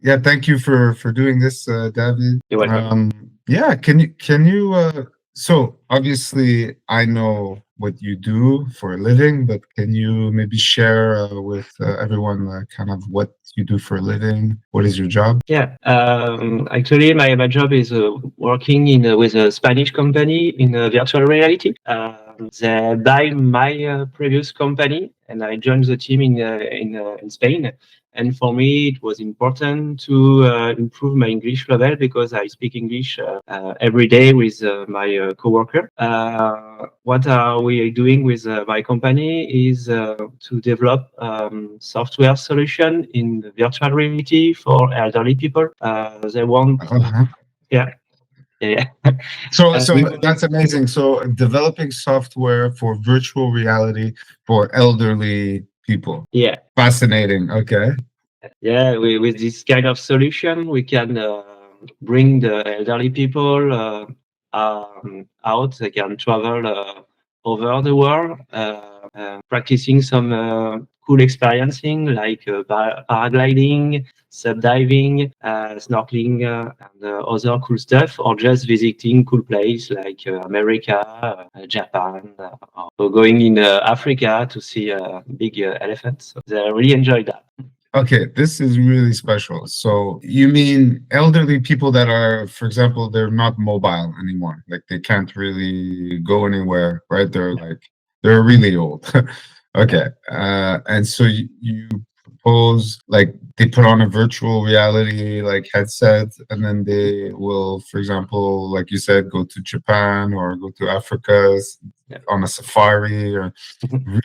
Yeah, thank you for doing this, David. You're welcome. Yeah, can you so obviously I know what you do for a living, but can you maybe share with everyone kind of what you do for a living? What is your job? Yeah. Actually, my job is working in with a Spanish company in virtual reality. They buy my previous company, and I joined the team in Spain. And for me, it was important to improve my English level because I speak English every day with my coworker. What are we doing with my company is to develop software solution in the virtual reality for elderly people. They want, Uh-huh. yeah, yeah, So we want, that's amazing. So developing software for virtual reality for elderly people. yeah, Fascinating. Okay. yeah. With this kind of solution, we can bring the elderly people out. They can travel over the world, practicing some cool experiencing like paragliding, subdiving, snorkeling, and other cool stuff, or just visiting cool place like America, Japan, or going in Africa to see big elephants. So they really enjoy that. Okay, this is really special. So you mean elderly people that are, for example, they're not mobile anymore, like they can't really go anywhere, right? They're really old. Yeah. Okay. And so you propose like they put on a virtual reality like headset and then they will, for example, like you said, go to Japan or go to Africa Yeah. on a safari or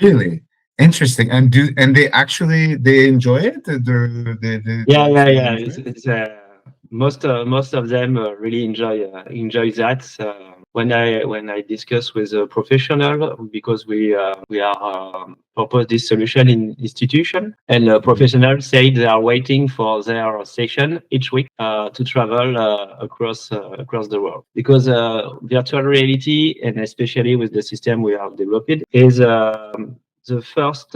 really? Interesting. And they actually they enjoy it? Yeah, yeah, They yeah. enjoy it? Most of them really enjoy that. When I discuss with a professional, because we are propose this solution in institution, and Mhm. professionals say they are waiting for their session each week to travel across the world, because virtual reality, and especially with the system we have developed, is the first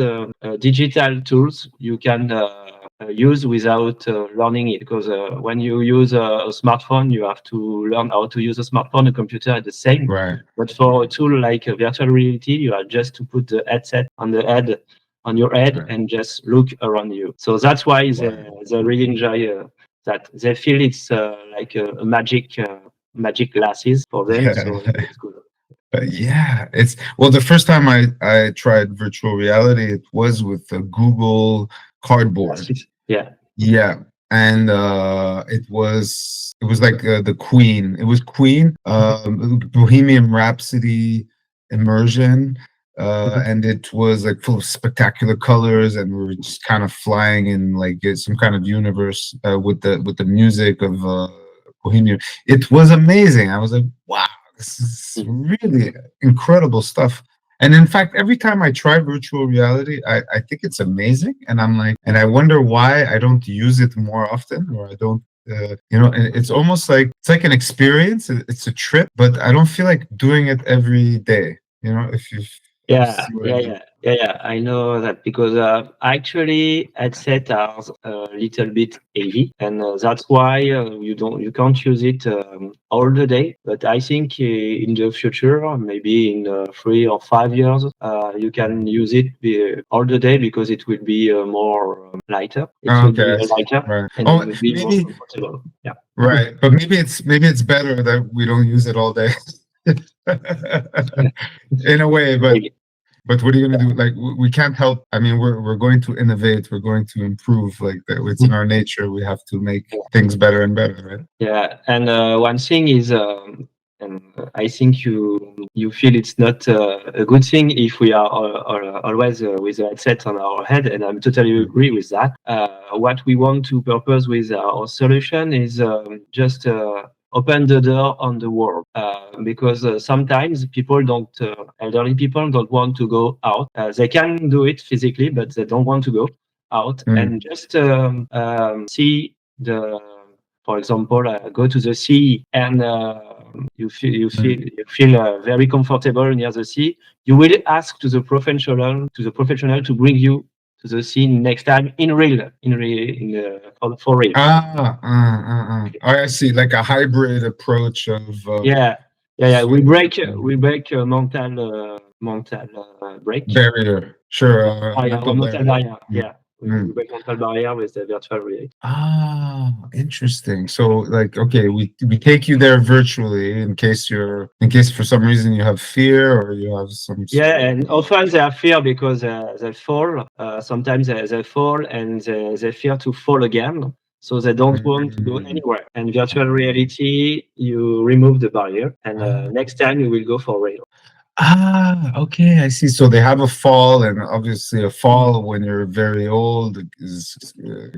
digital tools you can use without learning it, because when you use a smartphone, you have to learn how to use a smartphone, a computer at the same. Right. But for a tool like virtual reality, you have just to put the headset on your head Right. and just look around you. So that's why Right. they really enjoy that. They feel it's like a magic glasses for them. Yeah. So it's good. Yeah, it's well, the first time I tried virtual reality, it was with the Google Cardboard. Glasses. Yeah. Yeah. And it was like the Queen. It was Queen, Bohemian Rhapsody immersion. And it was like full of spectacular colors, and we were just kind of flying in like some kind of universe with the music of Bohemian. It was amazing. I was like, wow, this is really incredible stuff. And in fact, every time I try virtual reality, I think it's amazing. And I'm like, and I wonder why I don't use it more often, or I don't, and it's almost like it's like an experience. It's a trip, but I don't feel like doing it every day. If you Yeah, see what I yeah, mean. yeah, yeah, yeah. I know that because actually headset are a little bit heavy, and that's why you can't use it all the day. But I think in the future, maybe in 3 or 5 years, you can use it all the day, because it will be more lighter. It Oh, will okay, be I see. lighter, Right. and it Oh, will be more maybe comfortable. Yeah. right, but maybe it's better that we don't use it all day. In a way, Maybe. but what are you going to do? Like we can't help. I mean, we're going to innovate. We're going to improve. Like that, it's in our nature. We have to make things better and better, right? Yeah, and one thing is, and I think you feel it's not a good thing if we are always with a headset on our head, and I'm totally Mm. agree with that. What we want to purpose with our solution is just open the door on the world, because sometimes elderly people don't want to go out. They can do it physically, but they don't want to go out Mm. and just see the, for example, go to the sea, and Mm. you feel very comfortable near the sea. You will ask to the professional to bring you to the scene next time in real, for real. I see, like a hybrid approach of Yeah. We break mental break. barrier. Sure, Mental mental barrier. barrier. Yeah. We break mental barrier with the virtual reality. Interesting. So, like, okay, we take you there virtually in case for some reason you have fear or you have some Yeah, sort of, and often they have fear because they fall. Sometimes they fall and they fear to fall again. So they don't want to go anywhere. And virtual reality, you remove the barrier, and next time you will go for real. Okay, I see. So they have a fall, and obviously a fall when you're very old is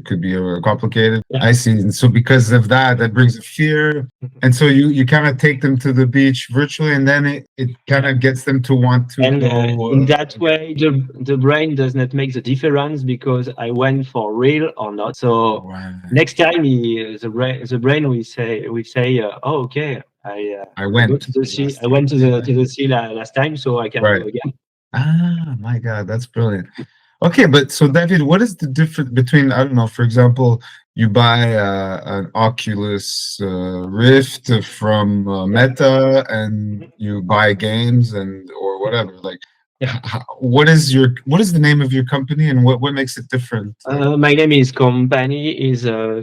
could be complicated. Yeah. I see. And so because of that, that brings a fear. And so you kind of take them to the beach virtually, and then it kind of gets them to want to And go. in that way, the brain does not make the difference because I went for real or not. So Wow. next time the brain will say, oh, okay, I went go to the sea. last I went to the time. sea last time, so I can Right. go again. My God, that's brilliant. Okay, but so David, what is the difference between, I don't know, for example, you buy an Oculus Rift from Meta and you buy games and or whatever. Like, Yeah. what is the name of your company and what makes it different? My name is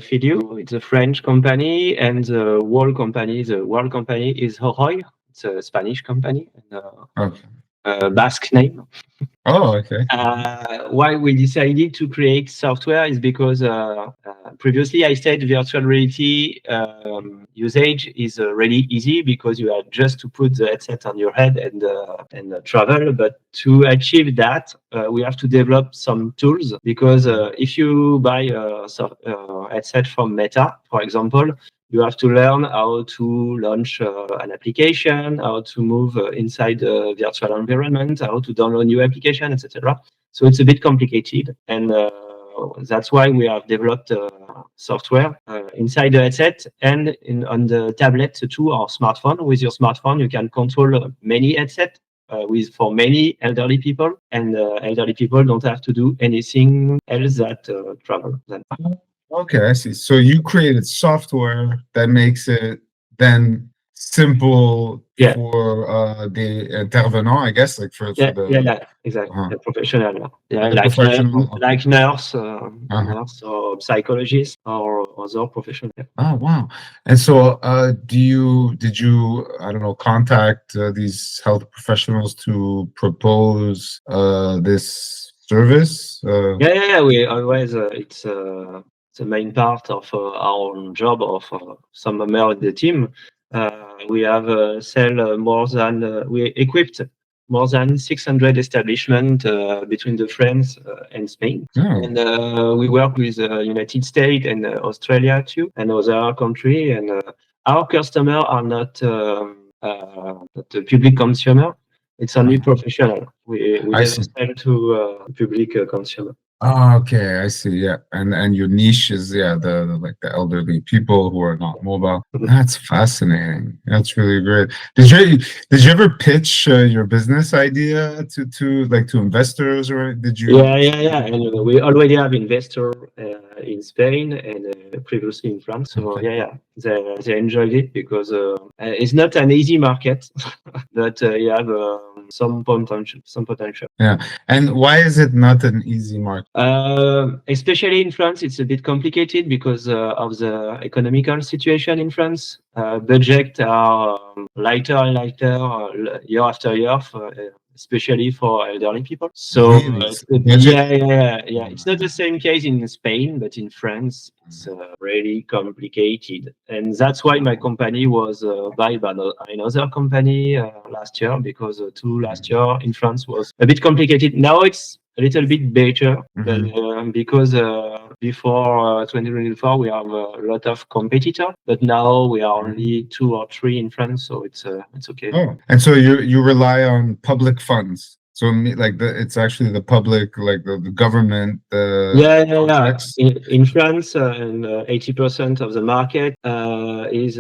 Fidio. It's a French company, and the world company is Horoy. It's a Spanish company, and Okay. Basque name. Oh, okay. Why we decided to create software is because previously I said virtual reality usage is really easy because you have just to put the headset on your head and travel. But to achieve that, we have to develop some tools because if you buy a headset from Meta, for example, you have to learn how to launch an application, how to move inside the virtual environment, how to download new application, etc. So it's a bit complicated, and that's why we have developed software inside the headset and on the tablet too, or smartphone. With your smartphone, you can control many headsets for many elderly people, and elderly people don't have to do anything else that travel. Okay, I see. So you created software that makes it then simple for the intervenant, I guess, like for the exactly. The professional, the professional. like nurse or psychologist or other professional. Oh, wow. And so did you, I don't know, contact these health professionals to propose this service? We always it's the main part of our job of some member of the team. We have we equipped more than 600 establishments between the France and Spain. And we work with United States and Australia too, and other countries. And our customers are not the public consumer. It's only professional. We never sell to public consumer. Oh, okay, I see. Yeah, and your niche is the like the elderly people who are not mobile. That's fascinating. That's really great. Did you ever pitch your business idea to investors or did you? Yeah. And we already have investor in Spain and previously in France. So they enjoyed it because it's not an easy market, but you have some potential. Yeah, and why is it not an easy market? Especially in France, it's a bit complicated because of the economical situation in France. Budgets are lighter and lighter year after year, especially for elderly people. So it's not the same case in Spain, but in France, it's really complicated, and that's why my company was bought by another company last year because last year in France was a bit complicated. Now it's a little bit better, but because before 2024 we have a lot of competitors, but now we are only 2 or 3 in France, so it's okay. Oh, and so you rely on public funds. So like it's actually the public, like the government. Contracts. In France, and 80% of the market is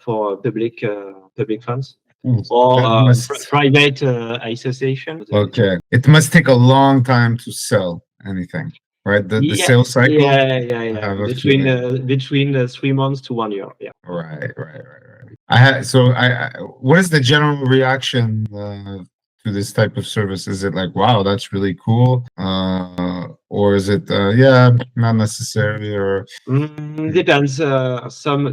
for public funds. Or private association. Okay, it must take a long time to sell anything, right? The Yeah, sales cycle. I yeah. have a feeling. Between 3 months to 1 year. Yeah. Right. What is the general reaction to this type of service? Is it like, wow, that's really cool? Or is it, yeah, not necessarily, or Depends. Some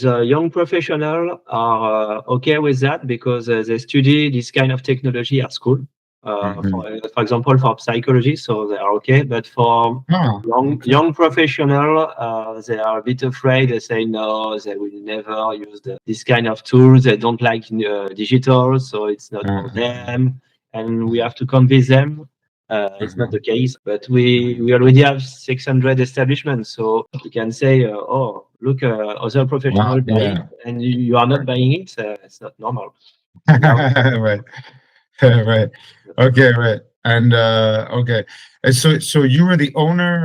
the young professional are okay with that because they study this kind of technology at school. Mhm. For example, for psychology, so they are okay. But for Oh, okay. young professional, they are a bit afraid. They say no, they will never use this kind of tools. They don't like digital, so it's not for Uh, them. And we have to convince them. It's not uh, the case, but we already have 600 establishments, so we can say, oh, look, other wow, professionals buy it, yeah. and you are not buying it. It's not normal. Now, Right. Right. Okay, right. And okay. And so you were the owner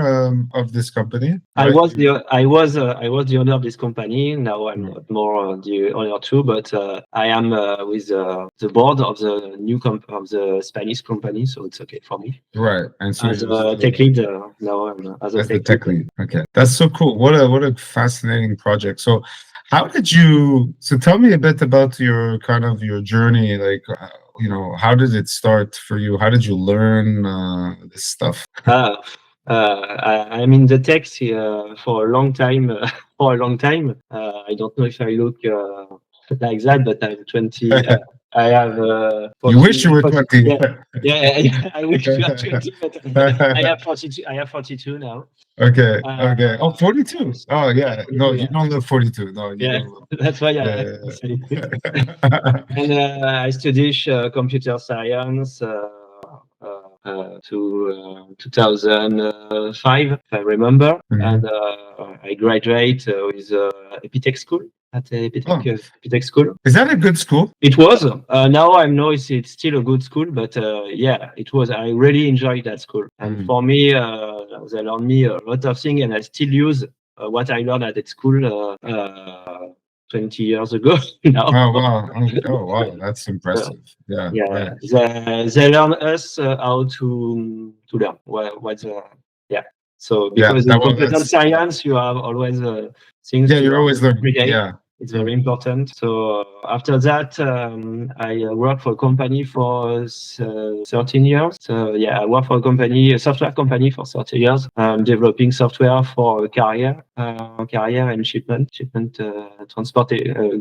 of this company, right? I was the owner of this company. Now I'm Mm. not more the owner too, but I am with the board of the of the Spanish company, so it's okay for me. Right. And so As you're a still tech lead, now I'm as a as the tech lead. tech lead. Okay. That's so cool. What a fascinating project. So so tell me a bit about your kind of your journey, like how did it start for you? How did you learn this stuff? Uh, I'm in the tech for a long time. For a long time. I don't know if I look like that, but I'm 20. I have You wish you 40, were 40. 20. Yeah. I wish you are 20, but I have 42. I have 42 now. Okay. Oh, 42. Oh, Yeah, yeah. No, 42. you Yeah, don't live 42. No, you yeah. don't live. That's why I Yeah. say. And I studied computer science to 2005, if I remember. And Mhm. I graduate with Epitech School at Oh, Epitech School. is that a good school? It was. Now I know it's still a good school, but yeah, it was. I really enjoyed that school. And Mm. for me, they learned me a lot of things, and I still use what I learned at that school 20 years ago now. Oh, wow. Oh, wow. That's Uh, impressive. Yeah, yeah, right. they learn us how to learn. What's yeah. So Yeah, because in computer science, you have always things yeah, to you're always learn every learning. day. Yeah. It's very Mm. important. So after that, I worked for a company for 13 years. So yeah, I worked for a software company for 30 years, developing software for carrier and shipment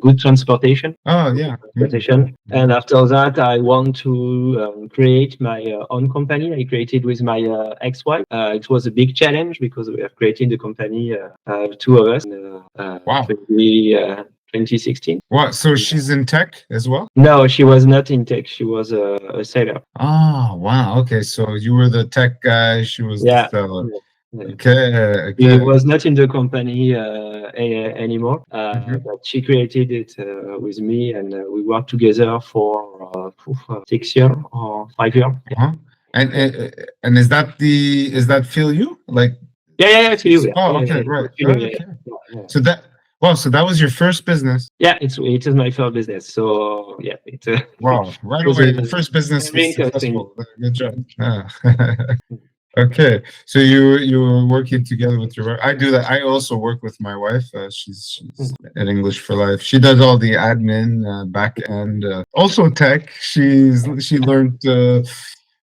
good transportation. Oh, yeah. Mm. Transportation. And Mhm. after that, I want to create my own company. I created with my ex-wife. It was a big challenge because we have created the company, two of us, in Wow. 2016. What? So she's in tech as well? No, she was not in tech. She was a sailor. Oh, wow. Okay. So you were the tech guy. She was the Yeah. seller. Yeah. He Okay. was not in the company anymore, Mhm. but she created it with me, and we worked together for 6 years or 5 years. Yeah, Uh-huh. And, yeah, and and is that feel you? Like, yeah. It's you. Yeah, oh, yeah, okay, yeah. right. It's you, yeah, Okay. yeah. So so that was your first business. Yeah, it is my first business. So yeah, Wow. Right it was away. Your first business very was interesting. successful. Good job. Yeah. Okay. So you were working together with your wife. I do that. I also work with my wife. She's at English for Life. She does all the admin, back end, also tech. She learned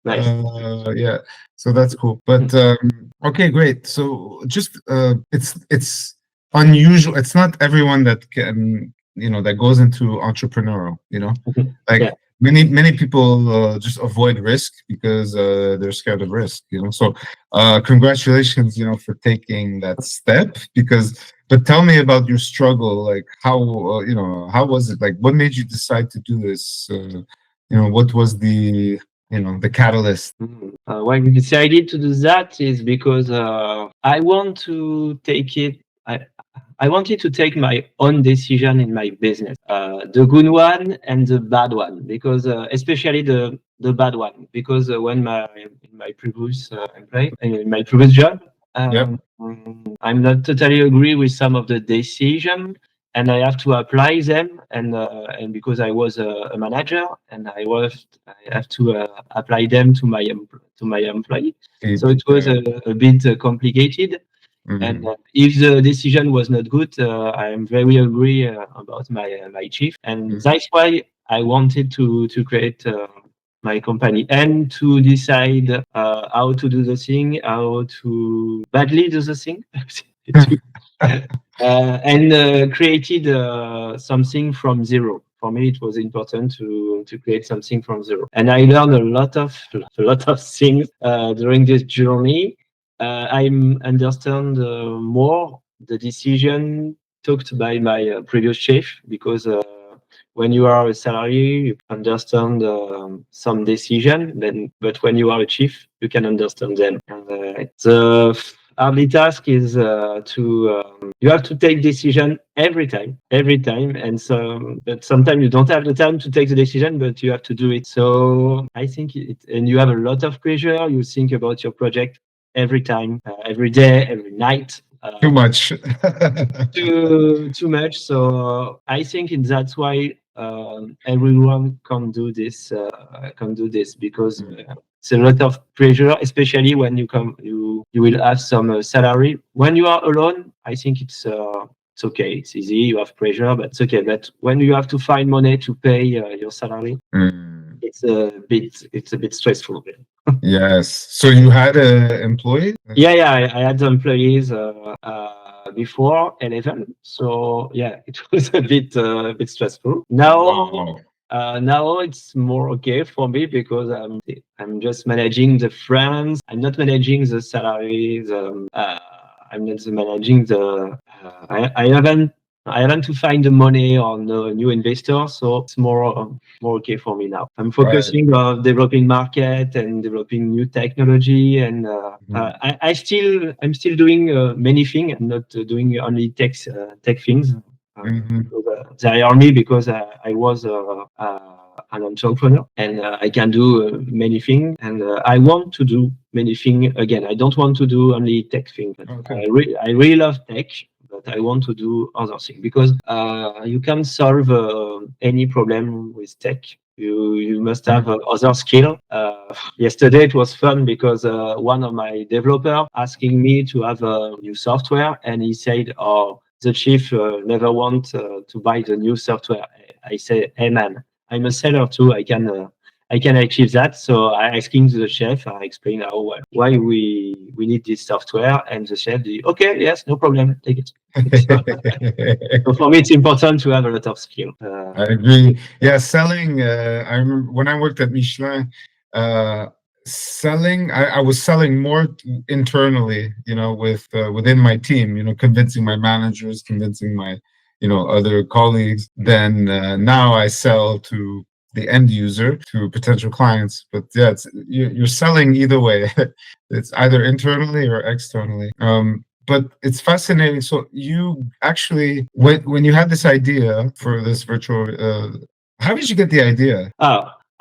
Nice. yeah, so that's cool. But okay, great. So just it's unusual. It's not everyone that can, that goes into entrepreneurial, Yeah. like many people just avoid risk because they're scared of risk, So congratulations, for taking that step but tell me about your struggle, like how how was it? Like what made you decide to do this? What was the catalyst. Why we decided to do that is because I want to take it. I wanted to take my own decision in my business, the good one and the bad one, because especially the bad one, because when in my previous in my previous job, Yep. I'm not totally agree with some of the decision, and I have to apply them, and because I was a manager, and I have to apply them to my employee. So it was a bit complicated. And if the decision was not good, I am very angry about my chief, and that's why I wanted to create my company and to decide how to do the thing, how to badly do the thing, and created something from zero. For me, it was important to create something from zero, and I learned a lot of things during this journey. I understand more the decision talked by my previous chief, because when you are a salary, you understand some decision, but when you are a chief, you can understand them. And the hardly task is you have to take decision every time, and so but sometimes you don't have the time to take the decision, but you have to do it. So I think and you have a lot of pressure. You think about your project every time, every day, every night. Too much. Too much. So I think that's why everyone can do this. Because it's a lot of pressure, especially when you will have some salary. When you are alone, I think it's okay. It's easy. You have pressure, but it's okay. But when you have to find money to pay your salary, it's a bit stressful. Yes. So you had an employee? Yeah. I had employees before 11, so yeah, it was a bit stressful. Now, now it's more okay for me, because I'm just managing the friends. I'm not managing the salaries. I'm not managing the. I haven't to find the money on a new investor, so it's more okay for me now. I'm focusing on developing market and developing new technology, and I'm still doing many things. I'm not doing only tech things. They hire me because I was an entrepreneur, and I can do many things, and I want to do many things again. I don't want to do only tech things. I really love tech, but I want to do other things, because you can solve any problem with tech. You must have other skill. Yesterday it was fun, because one of my developer asking me to have a new software, and he said, "Oh, the chief never want to buy the new software." I say, "Hey man, I'm a seller too. I can achieve that." So I asking the chef, I explain why we need this software, and the chef, okay, yes, no problem, take it. So for me, it's important to have a lot of skill. I agree. Yeah, selling. I remember when I worked at Michelin, selling. I was selling more internally, within my team. Convincing my managers, convincing my, other colleagues. Then now I sell to the end user, to potential clients. But yeah, you're selling either way. It's either internally or externally. But it's fascinating. So you actually, when you had this idea for this virtual, how did you get the idea?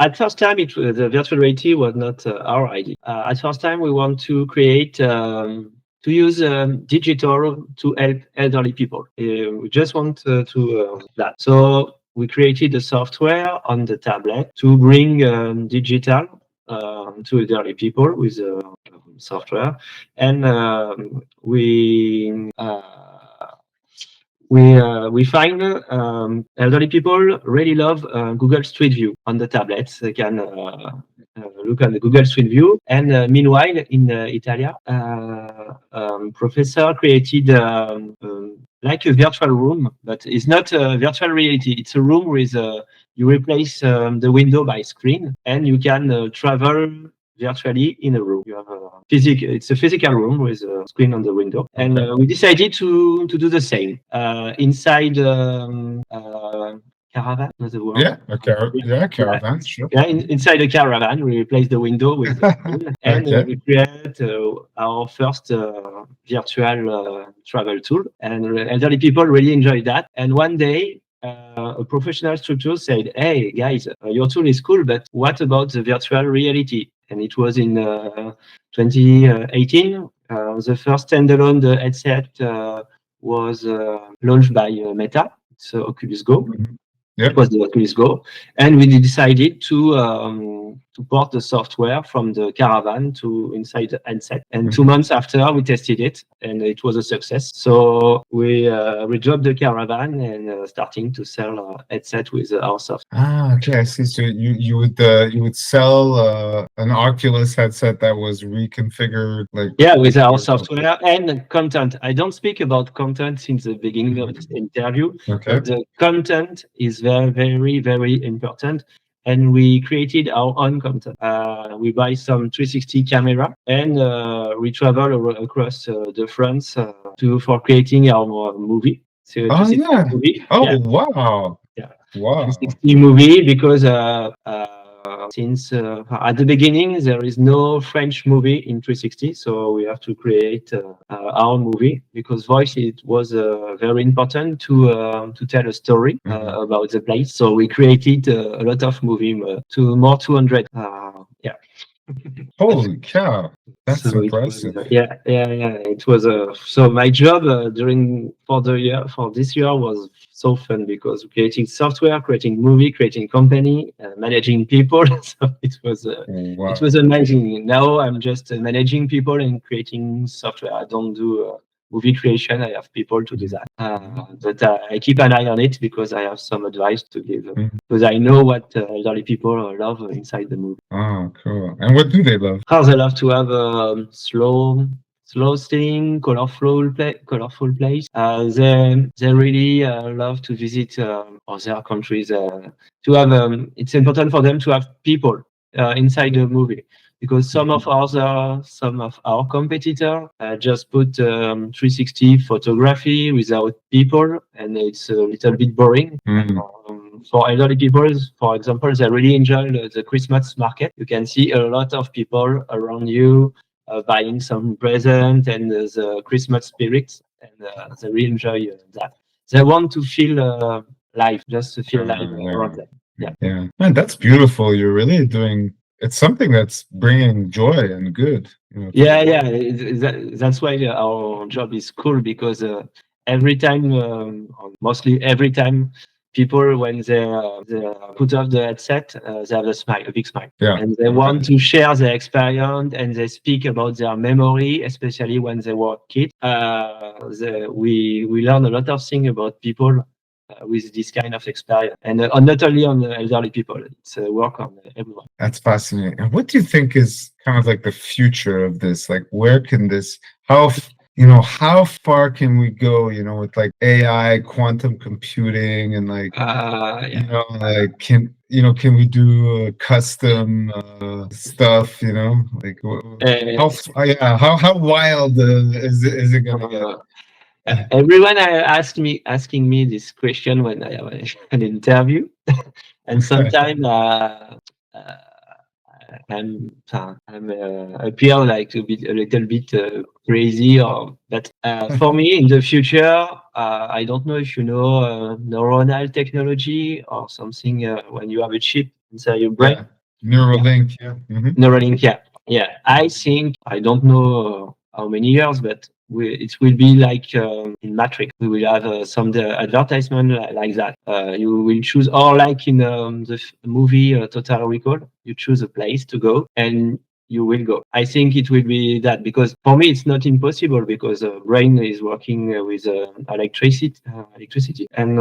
At first time, the virtual reality was not our idea. At first time, we want to create, to use digital to help elderly people. We just want to that. So we created a software on the tablet to bring digital to elderly people with software, and we find elderly people really love Google Street View on the tablets. They can look at the Google Street View. And meanwhile, in Italy, professor created like a virtual room, but it's not a virtual reality. It's a room with you replace the window by screen, and you can travel virtually in a room. You have it's a physical room with a screen on the window, and we decided to do the same inside caravan. That's the word. Caravan. Sure. Yeah, inside a caravan, we replace the window with the screen, and we create our first virtual travel tool, and elderly people really enjoy that. And one day, a professional structure said, "Hey guys, your tool is cool, but what about the virtual reality?" And it was in 2018. The first standalone headset was launched by Meta. It's Oculus Go. Mhm. It Yep. was the Oculus Go, and we decided to port the software from the caravan to inside the handset. And 2 months after, we tested it, and it was a success. So we dropped the caravan and starting to sell headset with our software. Ah, okay, I see. So you would sell an Oculus headset that was reconfigured, like Yeah, with our your software. software and content. I don't speak about content since the beginning of this interview, Okay. but the content is very, very, very important. And we created our own content. We buy some 360 camera and we travel across the France for creating our movie. So Oh 360 yeah. movie. Oh Yeah, wow. yeah. Wow. 360 movie because since at the beginning there is no French movie in 360, so we have to create our movie because voice it was very important to tell a story about the place. So we created a lot of movie to more 200. Yeah. Holy cow. That's So it was, impressive. yeah. It was so my job during for this year was so fun because creating software, creating movie, creating company, managing people. So it was Wow. amazing. Now I'm just managing people and creating software. I don't do movie creation. I have people to do that. But I keep an eye on it because I have some advice to give because I know what elderly people love inside the movie. Oh, cool. And what do they love? How they love to have slow thing, colorful place. They really love to visit other countries. To have it's important for them to have people inside the movie because some of our competitor just put 360 photography without people, and it's a little bit boring. For elderly people, for example, they really enjoy the Christmas market. You can see a lot of people around you buying some present and the Christmas spirit, and they really enjoy that. They want to feel live, just to feel live Yeah. around them. Yeah. Yeah. Man, that's beautiful. You're really doing it's something that's bringing joy and good, to the Yeah. world. That's why our job is cool because every time, or mostly every time, people when they put off the headset, they have a big smile, Yeah. and they want to share their experience and they speak about their memory, especially when they were kids. We learn a lot of things about people. With this kind of experience, and not only on the elderly people, it's work on everyone. That's fascinating. And what do you think is kind of like the future of this? Like, where can this, how far can we go, with like AI, quantum computing, and like, Yeah. can we do custom stuff, like, Uh, how wild is it gonna get? Everyone asking me this question when I have an interview, and sometimes uh, I'm appear like to be a little bit crazy, but for me in the future, I don't know if you know neuronal technology or something when you have a chip inside your brain. Yeah, Neuralink. Yeah. Neuralink, yeah. Yeah, I think, I don't know how many years, but it will be like in Matrix. We will have some advertisement like that. You will choose, or like in the movie Total Recall, you choose a place to go and you will go. I think it will be that because for me it's not impossible because brain is working with electricity, and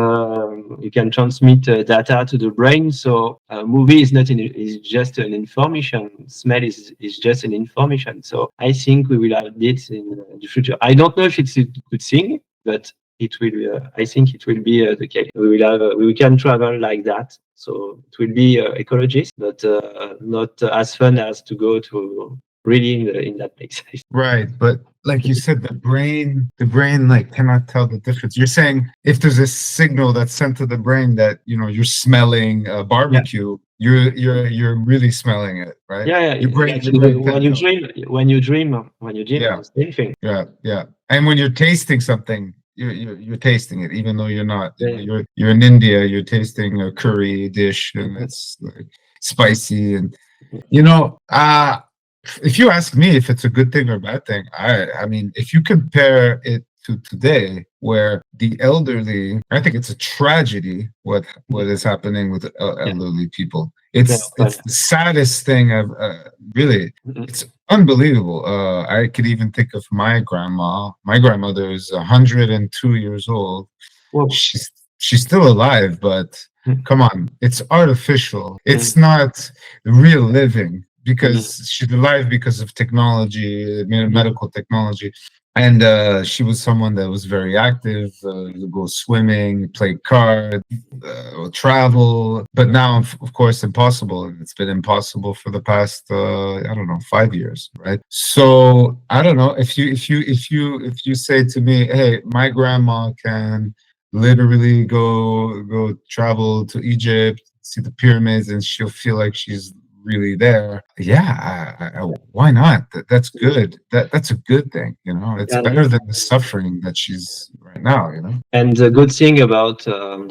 you can transmit data to the brain. So movie is just an information. Smell is just an information. So I think we will have this in the future. I don't know if it's a good thing, but it will. I think it will be the case. We will have. We can travel like that. So it will be ecologist, but not as fun as to go to really in that place. Right, but like you said, the brain like cannot tell the difference. You're saying if there's a signal that's sent to the brain that you're smelling Yeah. barbecue, you're really smelling it, right? Yeah, Your exactly. brain When can't you tell. dream, Yeah, it's the same thing. yeah. And when you're tasting something, you're tasting it, even though you're not. Yeah. You're in India, you're tasting a curry dish, and it's like spicy, and you know, if you ask me if it's a good thing or a bad thing, I mean, if you compare it to today, where the elderly, I think it's a tragedy what is happening with Yeah. elderly people. Yeah, It's the saddest thing I've really. It's unbelievable. I could even think of my grandma. My grandmother is 102 years old. Whoa. She's still alive, but come on, it's artificial. It's Mm. not real living because she's alive because of technology, medical technology. And she was someone that was very active, go swimming, play cards, travel. But now, of course, impossible. It's been impossible for the past, I don't know, 5 years, right? So I don't know if you say to me, "Hey, my grandma can literally go travel to Egypt, see the pyramids, and she'll feel like she's really there." Yeah, why not? That's good. That's a good thing, you know. It's And better than the suffering that she's right now, you know. And the good thing about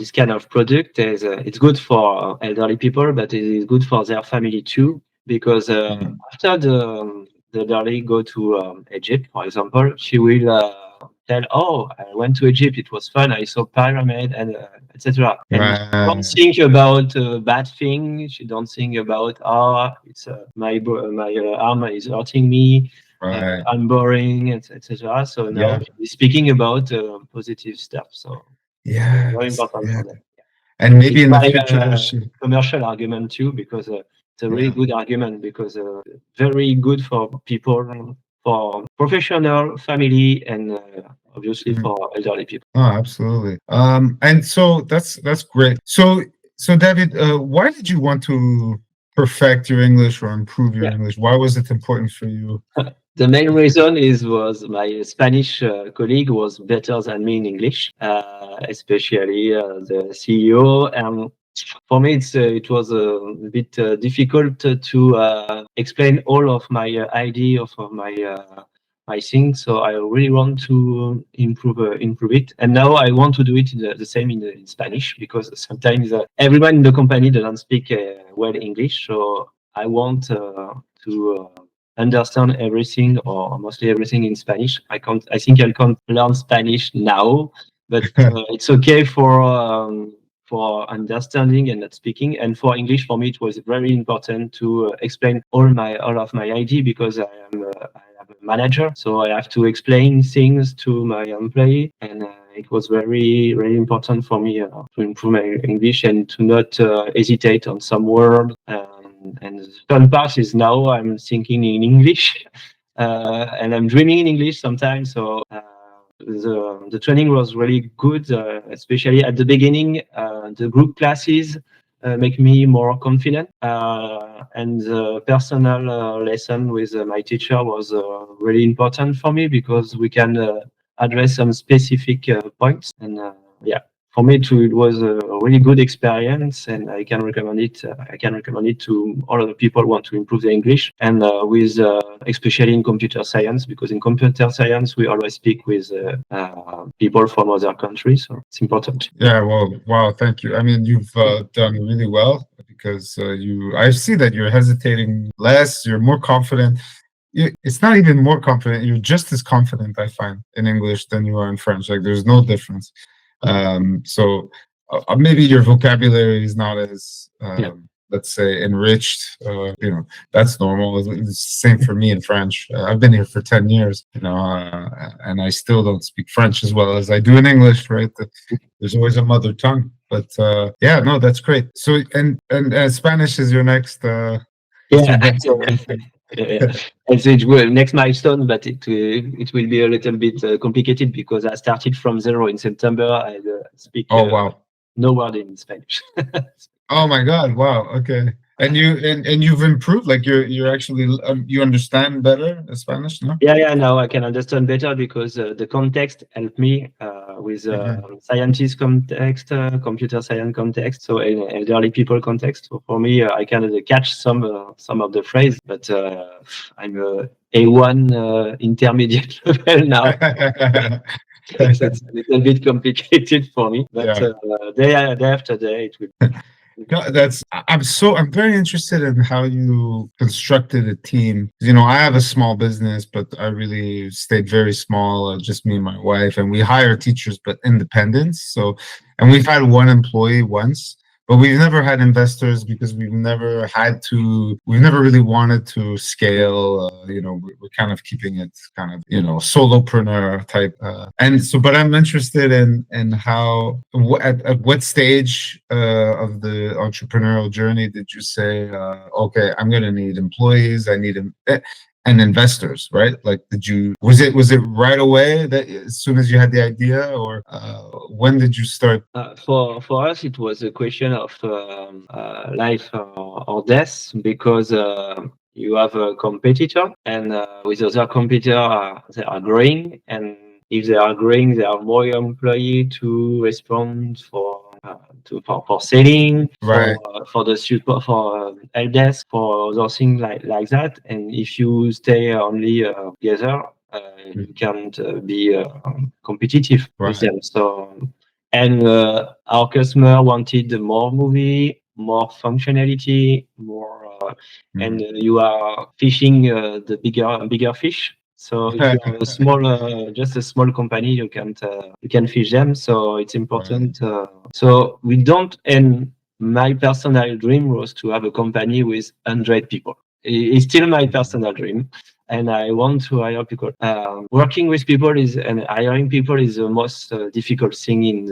this kind of product is it's good for elderly people, but it is good for their family too. Because after the elderly go to Egypt, for example, she will tell, "Oh, I went to Egypt. It was fun. I saw pyramid and etc." And she don't Right, think about bad thing. She don't think about, it's my arm is hurting me. right. I'm boring, etc. So now Yeah, she's speaking about positive stuff. So very yes, important yeah. for them. And maybe It's in the my future, she, commercial argument too, because it's a really yeah. good argument because very good for people, for professional, family, and obviously Mhm. for elderly people. Oh, absolutely. And so that's great. So David, why did you want to perfect your English or improve your Yeah. English? Why was it important for you? The main reason was my Spanish colleague was better than me in English, especially the CEO. And for me, it was a bit difficult to explain all of my idea of my thing. So I really want to improve it. And now I want to do it the same in Spanish, because sometimes everyone in the company doesn't speak well English. So I want to understand everything or mostly everything in Spanish. I think I can't learn Spanish now, but it's okay for understanding and not speaking. And for English, for me, it was very important to explain all of my idea, because I am a manager, so I have to explain things to my employee, and it was very important for me to improve my English and to not hesitate on some word. And the fun part is now I'm thinking in English, and I'm dreaming in English sometimes. So the training was really good, especially at the beginning. The group classes make me more confident, and the personal lesson with my teacher was really important for me, because we can address some specific points. And yeah, for me too, it was a really good experience, and I can recommend it. I can recommend it to all of the people who want to improve their English, and with especially in computer science, because in computer science we always speak with people from other countries, so it's important. Yeah, well, wow, thank you. I mean, you've done really well because I see that you're hesitating less, you're more confident. It's not even more confident, you're just as confident, I find, in English than you are in French. Like, there's no difference. So maybe your vocabulary is not as, Yeah. let's say, enriched. You know, that's normal. It's the same for me in French. I've been here for 10 years, you know, and I still don't speak French as well as I do in English, right? There's always a mother tongue. But yeah, no, that's great. So, and Spanish is your next, is your Yeah. next So, big thing. yeah. And so it will next milestone, but it will be a little bit complicated, because I started from zero in September. I speak Oh, wow. no word in Spanish. Oh my God! Wow. Okay. And you've improved. Like you're actually you understand better Spanish, no? Yeah. Now I can understand better, because the context helped me with Mhm. scientist context, computer science context, so elderly people context. So for me, I can catch some of the phrase, but I'm A1 intermediate level now. So it's a little bit complicated for me, but Yeah. day after day it will. I'm very interested in how you constructed a team. You know, I have a small business, but I really stayed very small, just me and my wife, and we hire teachers, but independence. So, and we've had one employee once, but we've never had investors because we've never really wanted to scale. We're kind of keeping it kind of, solopreneur type. And so, but I'm interested in how, at what stage of the entrepreneurial journey did you say, okay, I'm going to need employees, and investors, right? Like, was it right away that as soon as you had the idea, or when did you start? For us, it was a question of life or death, because you have a competitor, and with other competitor, they are growing, and if they are growing, there are more employee to respond for selling, Right. for the support, for help desk, for other things like that. And if you stay only together, you can't be competitive with Right. them. So, and our customer wanted more movie, more functionality, more, and you are fishing the bigger fish. So if you have just a small company, you can fish them. So it's important. So we don't. And my personal dream was to have a company with 100 people. It's still my personal dream, and I want to hire people. Working with people and hiring people is the most difficult thing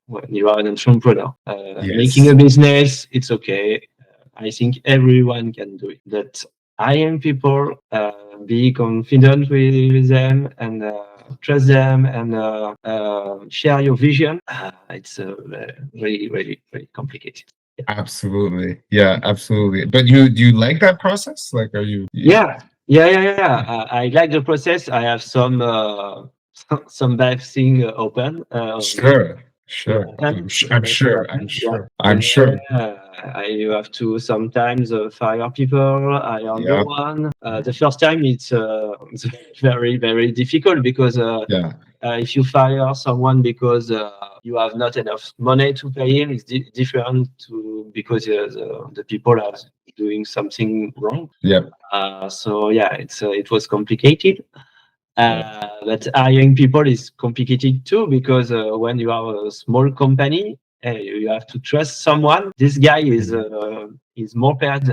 when you are an entrepreneur. Making a Yes. business, it's okay. I think everyone can do it. But hiring people, be confident with them, and trust them, and share your vision. It's really, really, really complicated. Absolutely. Yeah, absolutely. But do you like that process? Like, Yeah, yeah. I like the process. I have some bad thing open. Sure, Yeah, sure. and I'm that will sure. I'm happen. Yeah, sure. I'm and sure. you have to sometimes fire people. Hire no Yeah, one. The first time it's very, very difficult, because yeah, if you fire someone because you have not enough money to pay him, it's different to because the people are doing something wrong. yeah, So yeah, it was complicated. yeah. But hiring people is complicated too, because when you are a small company, you have to trust someone. This guy Mhm. is more paid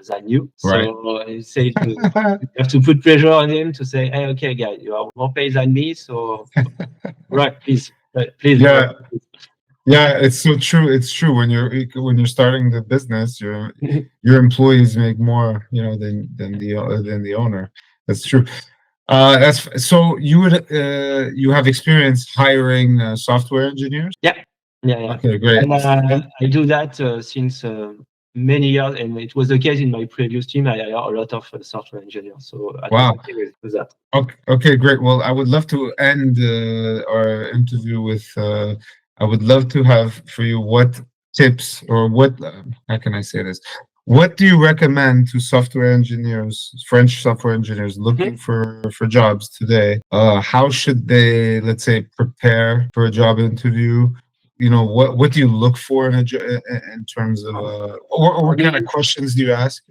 than you. Right. So you have to put pressure on him to say, "Hey, okay, guy, you are more paid than me, so right, please." Yeah, yeah. It's so true. It's true. When you're starting the business, your employees make more, than the owner. That's true. That's so you have experience hiring software engineers? Yeah, yeah. Okay, great. And I do that since many years, and it was the case in my previous team. I hire a lot of software engineers, so I was Wow. okay with that. Okay, okay, great. Well, I would love to end our interview with. I would love to have for you what tips or how can I say this? What do you recommend to software engineers, French software engineers looking for jobs today? How should they, let's say, prepare for a job interview? What do you look for in terms of or For what kind of me, questions do you ask?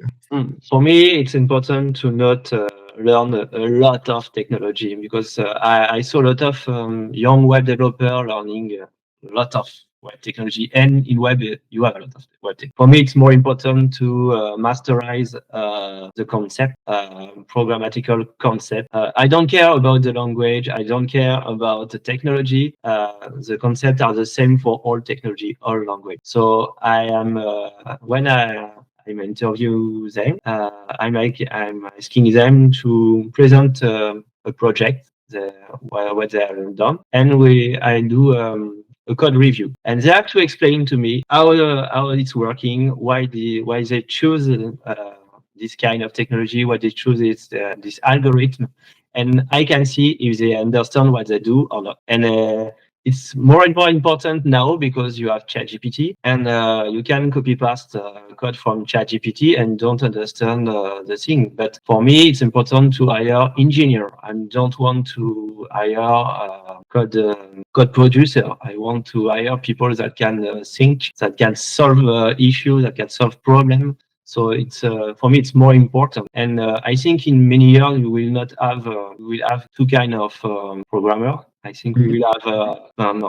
for me, it's important to not learn a lot of technology, because I saw a lot of young web developer learning a lot of web technology, and in web you have a lot of web tech. For me, it's more important to masterize the concept, programmatical concept. I don't care about the language. I don't care about the technology. The concepts are the same for all technology, all language. So I am when I'm interview them. I'm asking them to present a project, what they have done, and I do a code review, and they have to explain to me how it's working, why they choose this kind of technology, why they choose this algorithm, and I can see if they understand what they do or not. And it's more and more important now because you have ChatGPT, and you can copy paste code from ChatGPT and don't understand the thing. But for me, it's important to hire engineer. I don't want to hire code producer. I want to hire people that can think, that can solve issues, that can solve problems. So it's for me, it's more important. And I think in many years we will not have we will have two kind of programmer. I think we will have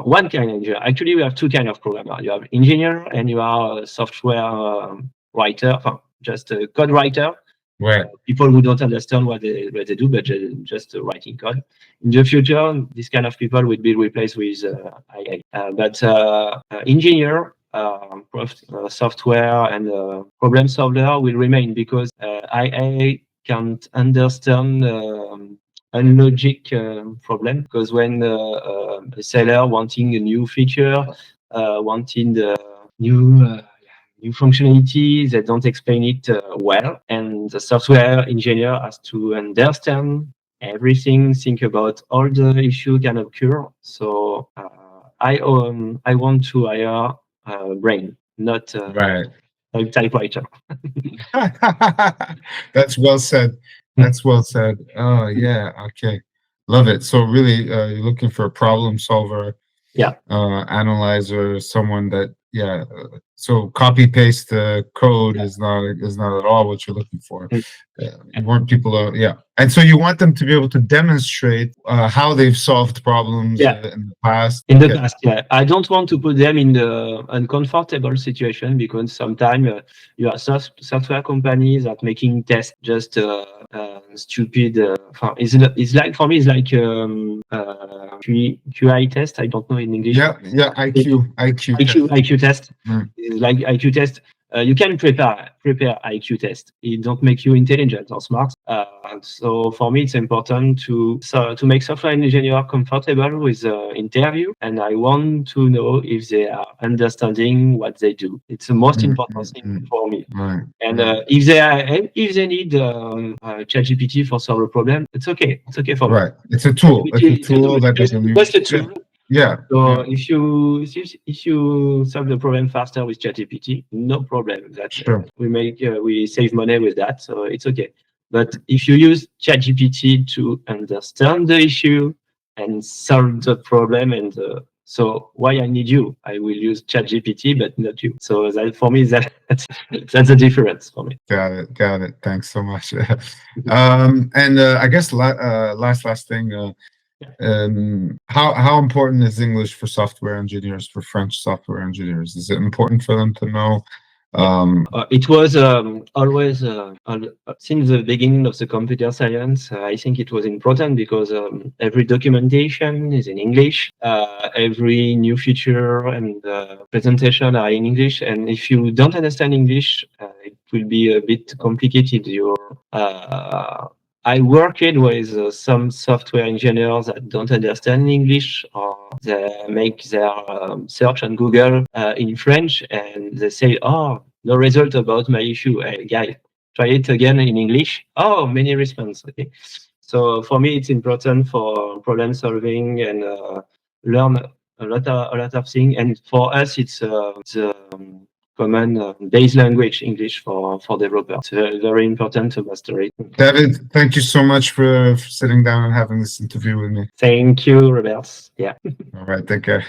one kind of engineer. Actually, we have two kind of programmer. You have engineer and you are a software writer, just a code writer. Right. People who don't understand what they do, but just writing code. In the future, this kind of people will be replaced with AI. But engineer, software, and problem solver will remain because AI can't understand unlogic problem. Because when a seller wanting a new feature, wanting the new functionality, they don't explain it well, and the software engineer has to understand everything, think about all the issues can occur. So I want to hire brain, not Right. a typewriter. That's well said. That's well said. Oh yeah. Okay. Love it. So really, you're looking for a problem solver, Yeah. Analyzer, someone that, yeah. So copy paste the code is not at all what you're looking for. You want people, yeah. And so you want them to be able to demonstrate how they've solved problems Yeah. in the past. In the past, yeah. I don't want to put them in the uncomfortable situation because sometimes you have software companies that making tests just stupid. It's like, for me, it's like QI test. I don't know in English. Yeah, yeah, IQ test. Mm. It's like IQ test. You can prepare IQ test. It don't make you intelligent or smart. So for me, it's important to make software engineer comfortable with interview, and I want to know if they are understanding what they do. It's the most important thing for me. Right. And if they need ChatGPT for solve a problem, it's okay. It's okay for me. Right. It's a tool. It's a tool that they can use. Just a tool. Yeah. So if you solve the problem faster with ChatGPT, no problem. That Sure. we save money with that, so it's okay. But if you use ChatGPT to understand the issue and solve the problem, and so why I need you? I will use ChatGPT, but not you. So that for me, that's the difference for me. Got it. Thanks so much. And I guess last thing. How important is English for software engineers, for French software engineers? Is it important for them to know? It was always since the beginning of the computer science. I think it was important because every documentation is in English. Every new feature and presentation are in English. And if you don't understand English, it will be a bit complicated. I worked with some software engineers that don't understand English, or they make their search on Google in French, and they say, "Oh, no result about my issue. Hey, guy, try it again in English." Oh, many responses. Okay. So for me, it's important for problem solving and learn a lot of things. And for us, it's the common base language, English for developers. It's very important to master it. David, thank you so much for sitting down and having this interview with me. Thank you, Robert. Yeah. All right, take care.